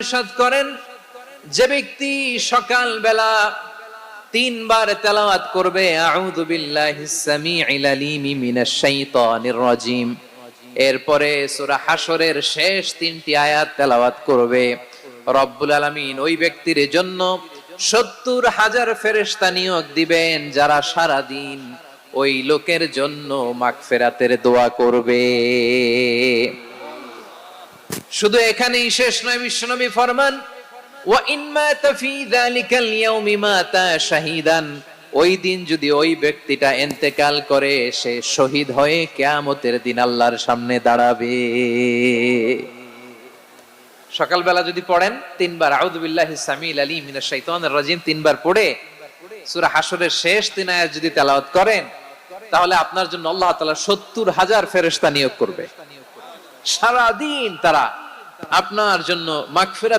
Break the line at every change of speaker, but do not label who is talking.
ইরশাদ করেন, যে ব্যক্তি সকাল বেলা 3 বার তেলাওয়াত করবে আউযু বিল্লাহিস সামিউল আলিম মিনাশ শাইতানির রাজিম, এরপরে সূরা হাশরের শেষ 3টি আয়াত তেলাওয়াত করবে, রব্বুল আলামিন ওই ব্যক্তির জন্য 70,000 ফেরেশতা নিয়োগ দিবেন যারা সারা দিন ওই লোকের জন্য মাগফিরাতের দোয়া করবে। শুধু এখানেই শেষ নয়, বিশ্বনবী ফরমান ওয়া ইন মাতা ফি যালিকাল ইয়াউমি মাতা শাহীদান, ওই দিন যদি ওই ব্যক্তিটা ইন্তেকাল করে সে শহীদ হয়ে কিয়ামতের দিন আল্লাহর সামনে দাঁড়াবে। সকালবেলা যদি পড়েন 3 বার আউযু বিল্লাহিস সামিউল আলিম মিনাশ শাইতানির রাজিম 3 বার পড়ে সূরা হাশরের শেষ 3 আয়াত যদি তেলাওয়াত করেন, তাহলে আপনার জন্য আল্লাহ তাআলা 70,000 ফেরেশতা নিয়োগ করবে। সারা দিন তারা আপনার জন্য মাগফিরাত